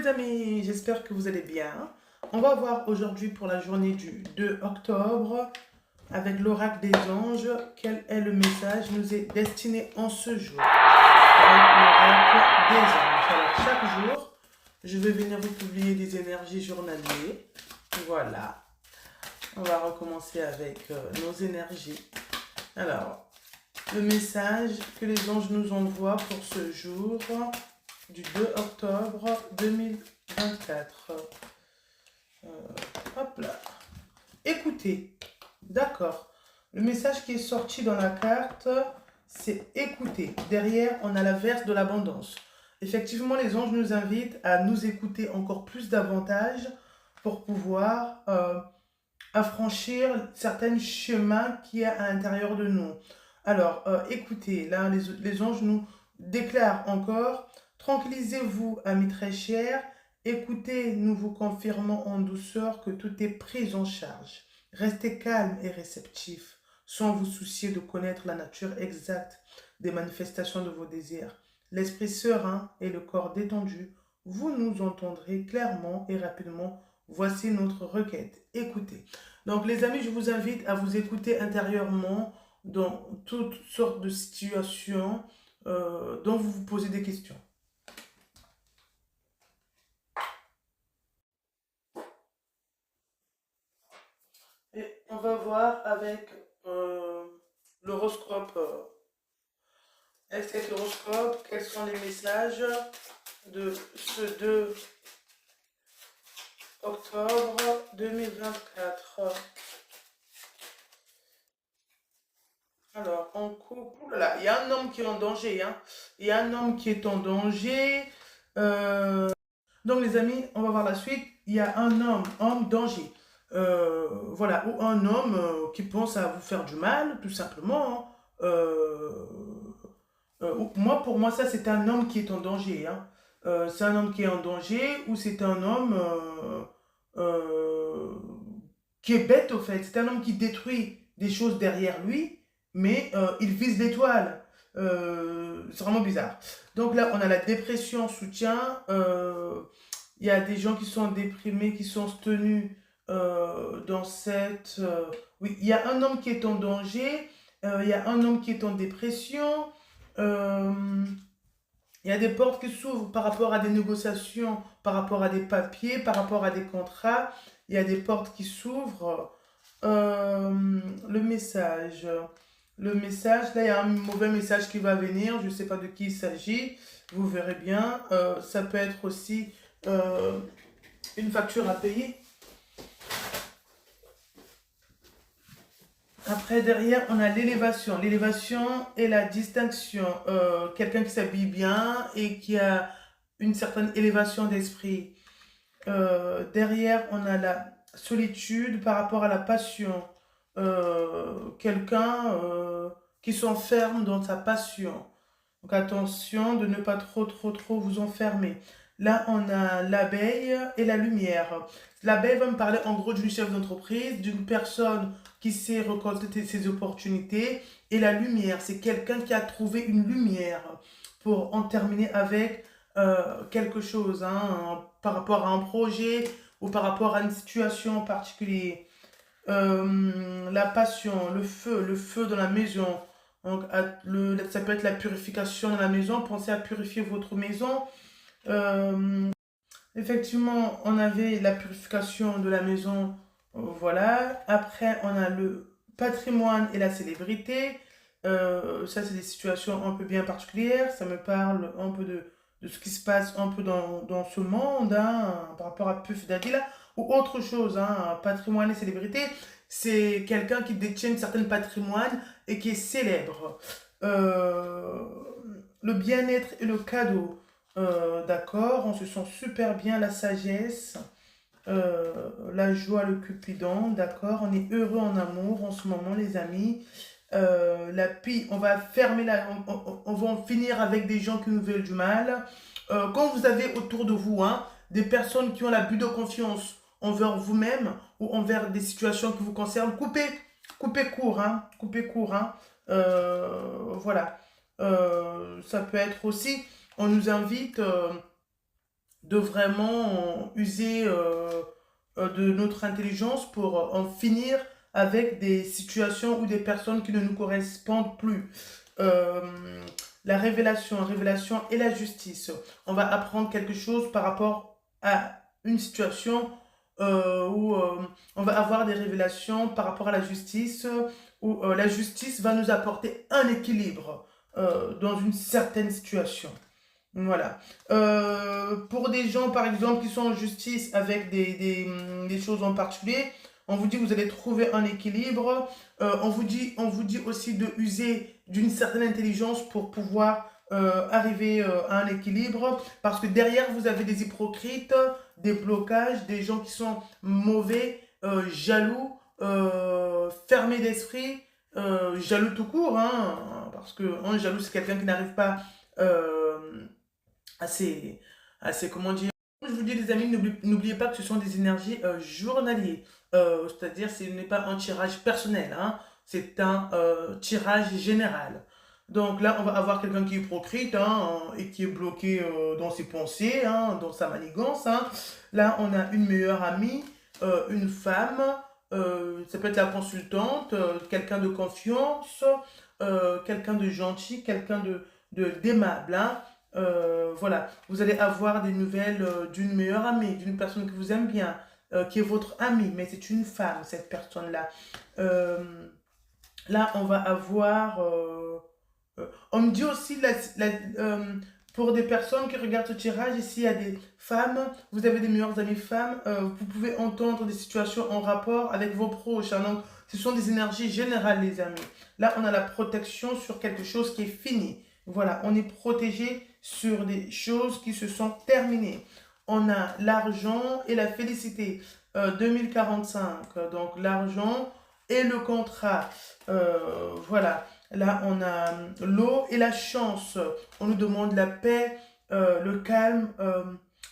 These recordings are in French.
amis, j'espère que vous allez bien. On va voir aujourd'hui pour la journée du 2 octobre avec l'oracle des anges, quel est le message nous est destiné en ce jour avec l'oracle des anges. Alors chaque jour, je vais venir vous publier des énergies journalières. Voilà, on va recommencer avec nos énergies. Alors, le message que les anges nous envoient pour ce jour du 2 octobre 2024. Hop là. Écoutez. D'accord. Le message qui est sorti dans la carte, c'est écouter. Derrière, on a la verse de l'abondance. Effectivement, les anges nous invitent à nous écouter encore plus davantage pour pouvoir affranchir certains chemins qu'il y a à l'intérieur de nous. Alors, écoutez, là, les anges nous déclarent encore, tranquillisez-vous, amis très chers, écoutez, nous vous confirmons en douceur que tout est pris en charge. Restez calme et réceptif, sans vous soucier de connaître la nature exacte des manifestations de vos désirs. L'esprit serein et le corps détendu, vous nous entendrez clairement et rapidement. Voici notre requête. Écoutez. Donc les amis, je vous invite à vous écouter intérieurement dans toutes sortes de situations dont vous vous posez des questions. Et on va voir avec l'horoscope. Est-ce que l'horoscope, quels sont les messages de ce 2 octobre 2024? Alors, on coupe. Ouh là là, il y a un homme qui est en danger. Hein. Il y a un homme qui est en danger. Donc, les amis, on va voir la suite. Il y a un homme danger. Voilà, ou un homme qui pense à vous faire du mal, tout simplement. Hein. Moi, pour moi, ça, c'est un homme qui est en danger. Hein. C'est un homme qui est en danger ou c'est un homme euh, qui est bête, au fait. C'est un homme qui détruit des choses derrière lui, mais il vise l'étoile. C'est vraiment bizarre. Donc là, on a la dépression, soutien. Il y a des gens qui sont déprimés, qui sont tenus dans cette... oui, il y a un homme qui est en danger. Il y a un homme qui est en dépression. Euh, il y a des portes qui s'ouvrent par rapport à des négociations, par rapport à des papiers, par rapport à des contrats. Il y a des portes qui s'ouvrent. Le message. Le message, là, il y a un mauvais message qui va venir. Je ne sais pas de qui il s'agit. Vous verrez bien. Ça peut être aussi une facture à payer. Après, derrière, on a l'élévation. L'élévation et la distinction. Quelqu'un qui s'habille bien et qui a une certaine élévation d'esprit. Derrière, on a la solitude par rapport à la passion. Quelqu'un qui s'enferme dans sa passion. Donc attention de ne pas trop vous enfermer. Là, on a l'abeille et la lumière. L'abeille va me parler en gros d'une chef d'entreprise, d'une personne qui sait récolter ses opportunités. Et la lumière, c'est quelqu'un qui a trouvé une lumière pour en terminer avec quelque chose, hein, par rapport à un projet ou par rapport à une situation en particulier. La passion, le feu dans la maison. Donc, ça peut être la purification dans la maison. Pensez à purifier votre maison. Euh, Effectivement, on avait la purification de la maison. Voilà. Après, on a le patrimoine et la célébrité. Ça, c'est des situations un peu bien particulières. Ça me parle un peu de ce qui se passe un peu dans ce monde, hein, par rapport à Puff Daddy là, ou autre chose, hein, patrimoine et célébrité. C'est quelqu'un qui détient une certaine patrimoine et qui est célèbre. Euh, le bien-être et le cadeau. D'accord, on se sent super bien, la sagesse, la joie, le cupidon, d'accord, on est heureux en amour en ce moment, les amis. La pie, on va fermer on va en finir avec des gens qui nous veulent du mal. Quand vous avez autour de vous hein, des personnes qui ont l'abus de confiance envers vous-même ou envers des situations qui vous concernent, coupez court, hein, coupez court, hein. Voilà. Ça peut être aussi, on nous invite de vraiment user de notre intelligence pour en finir avec des situations ou des personnes qui ne nous correspondent plus. Euh, révélation et la justice. On va apprendre quelque chose par rapport à une situation où on va avoir des révélations par rapport à la justice, où la justice va nous apporter un équilibre dans une certaine situation. Voilà. Pour des gens, par exemple, qui sont en justice avec des choses en particulier, on vous dit que vous allez trouver un équilibre. On vous dit aussi de user d'une certaine intelligence pour pouvoir arriver à un équilibre. Parce que derrière, vous avez des hypocrites, des blocages, des gens qui sont mauvais, jaloux, fermés d'esprit, jaloux tout court. Hein, parce que un jaloux, c'est quelqu'un qui n'arrive pas... euh, assez, comment dire. Je vous dis les amis, n'oubliez pas que ce sont des énergies journaliers. C'est-à-dire, ce n'est pas un tirage personnel, hein, c'est un tirage général. Donc là, on va avoir quelqu'un qui est hypocrite hein, et qui est bloqué dans ses pensées, hein, dans sa manigance. Hein. Là, on a une meilleure amie, une femme, ça peut être la consultante, quelqu'un de confiance, quelqu'un de gentil, quelqu'un d'aimable. Hein. Voilà, vous allez avoir des nouvelles d'une meilleure amie, d'une personne que vous aime bien, qui est votre amie, mais c'est une femme, cette personne-là. Euh, Là, on va avoir... on me dit aussi, pour des personnes qui regardent ce tirage, ici, il y a des femmes, vous avez des meilleures amies femmes, vous pouvez entendre des situations en rapport avec vos proches. Hein, donc, ce sont des énergies générales, les amis. Là, on a la protection sur quelque chose qui est fini. Voilà, on est protégé sur des choses qui se sont terminées. On a l'argent et la félicité. 2045, donc l'argent et le contrat. Voilà. Là, on a l'eau et la chance. On nous demande la paix, le calme,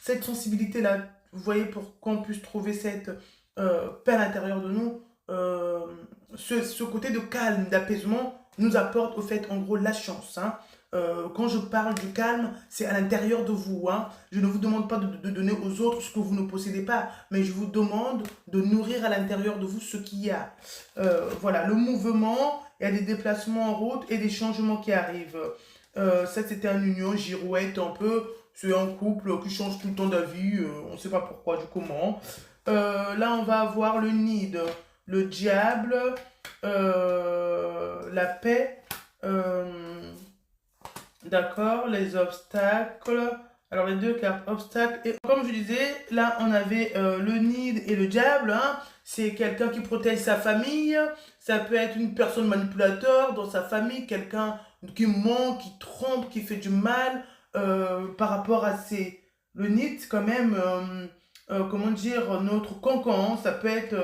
cette sensibilité-là. Vous voyez, pour qu'on puisse trouver cette paix à l'intérieur de nous, ce côté de calme, d'apaisement, nous apporte au fait, en gros, la chance. Hein. Quand je parle du calme, c'est à l'intérieur de vous. Hein. Je ne vous demande pas de donner aux autres ce que vous ne possédez pas, mais je vous demande de nourrir à l'intérieur de vous ce qu'il y a. Voilà, le mouvement, il y a des déplacements en route et des changements qui arrivent. Ça, c'était une union girouette un peu. C'est un couple qui change tout le temps d'avis. On ne sait pas pourquoi, du comment. Là, on va avoir le nid, le diable, la paix. D'accord, les obstacles. Alors, les deux cartes obstacles. Et comme je disais, là, on avait le nid et le diable. Hein. C'est quelqu'un qui protège sa famille. Ça peut être une personne manipulateur dans sa famille, quelqu'un qui ment, qui trompe, qui fait du mal par rapport à ses... Le nid, quand même, comment dire, notre cancan. Hein. Ça peut être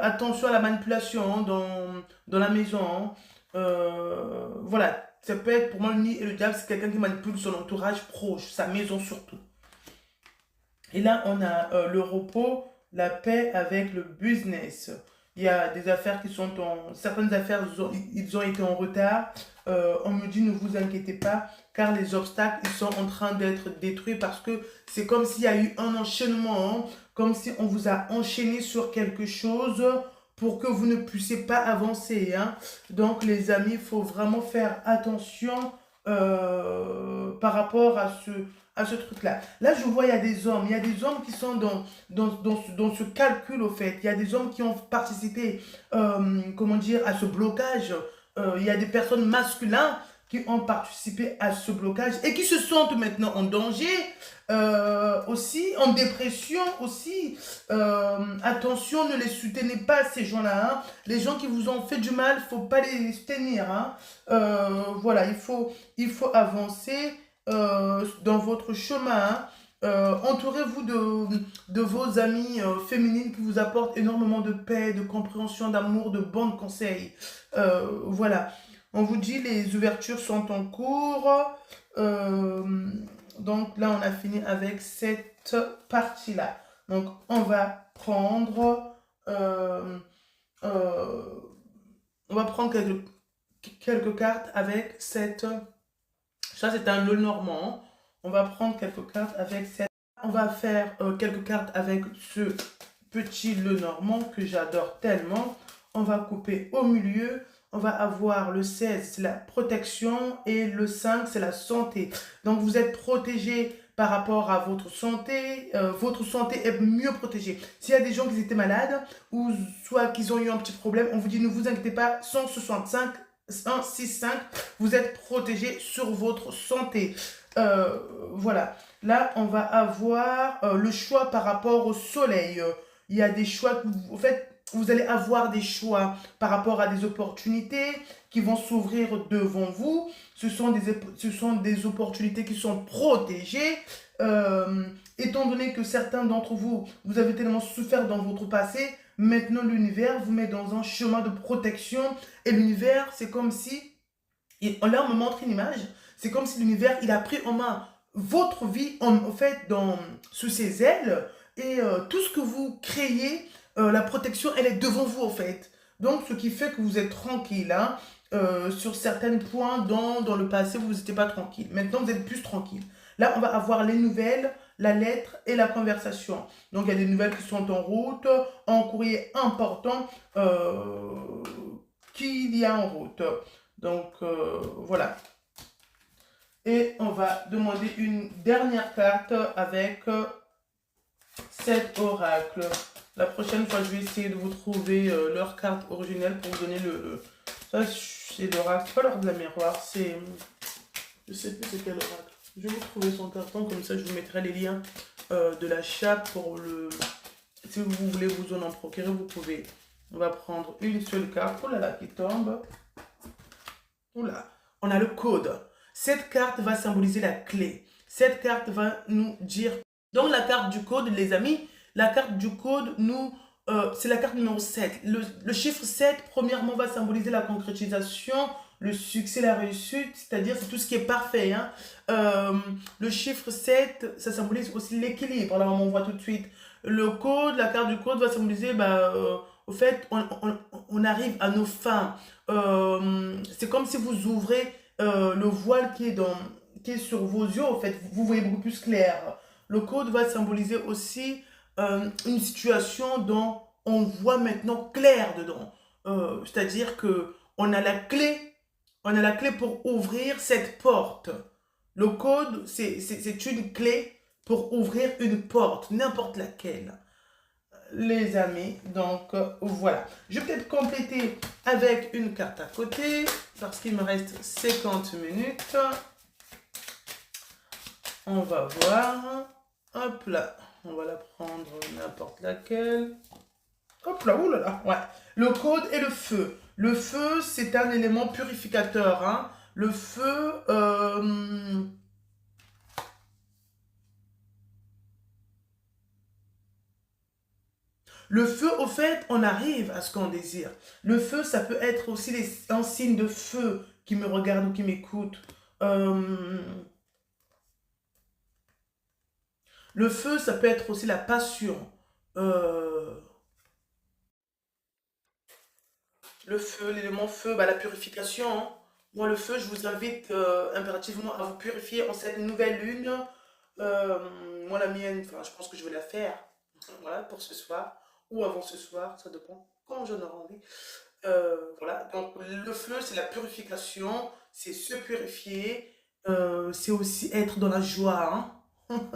attention à la manipulation hein, dans la maison. Hein. Voilà, ça peut être pour moi le nid et le diable, c'est quelqu'un qui manipule son entourage proche, sa maison surtout. Et là, on a le repos, la paix avec le business. Il y a des affaires qui sont en... Certaines affaires, ils ont été en retard. On me dit, ne vous inquiétez pas, car les obstacles, ils sont en train d'être détruits parce que c'est comme s'il y a eu un enchaînement, hein, comme si on vous a enchaîné sur quelque chose pour que vous ne puissiez pas avancer. Hein. Donc, les amis, il faut vraiment faire attention par rapport à ce truc-là. Là, je vois, il y a des hommes qui sont dans ce calcul, au fait. Il y a des hommes qui ont participé, comment dire, à ce blocage. Il y a des personnes masculines qui ont participé à ce blocage et qui se sentent maintenant en danger, aussi en dépression aussi. Attention, ne les soutenez pas ces gens-là. Hein. Les gens qui vous ont fait du mal, il ne faut pas les soutenir. Hein. Voilà, il faut avancer dans votre chemin. Hein. Entourez-vous de vos amies féminines qui vous apportent énormément de paix, de compréhension, d'amour, de bons conseils. Voilà. On vous dit les ouvertures sont en cours. Euh, donc là, on a fini avec cette partie-là. Donc, on va prendre, euh, euh, on va prendre quelques cartes avec cette... Ça, c'est un Lenormand. On va prendre quelques cartes avec cette... on va faire quelques cartes avec ce petit Lenormand que j'adore tellement. On va couper au milieu. On va avoir le 16, c'est la protection, et le 5, c'est la santé. Donc, vous êtes protégé par rapport à votre santé est mieux protégée. S'il y a des gens qui étaient malades, ou soit qu'ils ont eu un petit problème, on vous dit ne vous inquiétez pas, 165, 165, vous êtes protégé sur votre santé. Voilà. Là, on va avoir le choix par rapport au soleil. Il y a des choix, en fait, vous allez avoir des choix par rapport à des opportunités qui vont s'ouvrir devant vous. Ce sont des opportunités qui sont protégées. Euh, Étant donné que certains d'entre vous, vous avez tellement souffert dans votre passé, maintenant l'univers vous met dans un chemin de protection. Et l'univers, c'est comme si, et là on me montre une image, c'est comme si l'univers, il a pris en main votre vie, en fait, sous ses ailes. Et tout ce que vous créez, la protection, elle est devant vous, en fait. Donc, ce qui fait que vous êtes tranquille, hein. Sur certains points dans le passé, vous n'étiez pas tranquille. Maintenant, vous êtes plus tranquille. Là, on va avoir les nouvelles, la lettre et la conversation. Donc, il y a des nouvelles qui sont en route, en courrier important qu'il y a en route. Donc, voilà. Et on va demander une dernière carte avec cet oracle. La prochaine fois, je vais essayer de vous trouver leur carte originelle pour vous donner ça, c'est l'oracle. C'est pas l'oracle de la miroir, c'est... Je sais plus c'est quel oracle. Je vais vous trouver son carton, comme ça je vous mettrai les liens de la chape pour le... Si vous voulez vous en procurer, vous pouvez. On va prendre une seule carte. Oh là là, qui tombe. Oula, on a le code. Cette carte va symboliser la clé. Cette carte va nous dire... Donc la carte du code, les amis, la carte du code, c'est la carte numéro 7. Le chiffre 7, premièrement, va symboliser la concrétisation, le succès, la réussite, c'est-à-dire c'est tout ce qui est parfait, hein. Le chiffre 7, ça symbolise aussi l'équilibre. Là, on voit tout de suite. Le code, la carte du code va symboliser, au fait, on arrive à nos fins. C'est comme si vous ouvrez le voile qui est sur vos yeux, en fait, vous voyez beaucoup plus clair. Le code va symboliser aussi une situation dont on voit maintenant clair dedans. C'est-à-dire que on a la clé pour ouvrir cette porte. Le code, c'est une clé pour ouvrir une porte, n'importe laquelle, les amis. Donc, voilà. Je vais peut-être compléter avec une carte à côté, parce qu'il me reste 50 minutes. On va voir. Hop là. On va la prendre n'importe laquelle. Hop là, oulala. Ouais. Le code et le feu. Le feu, c'est un élément purificateur, hein. Le feu... Le feu, au fait, on arrive à ce qu'on désire. Le feu, ça peut être aussi un signe de feu qui me regarde ou qui m'écoute. Euh, le feu, ça peut être aussi la passion. Euh, le feu, l'élément feu, la purification, hein. Moi, le feu, je vous invite impérativement à vous purifier en cette nouvelle lune. Moi, la mienne, enfin, je pense que je vais la faire. Voilà, pour ce soir. Ou avant ce soir, ça dépend quand j'en aurai envie. Voilà, donc le feu, c'est la purification, c'est se purifier, c'est aussi être dans la joie, hein.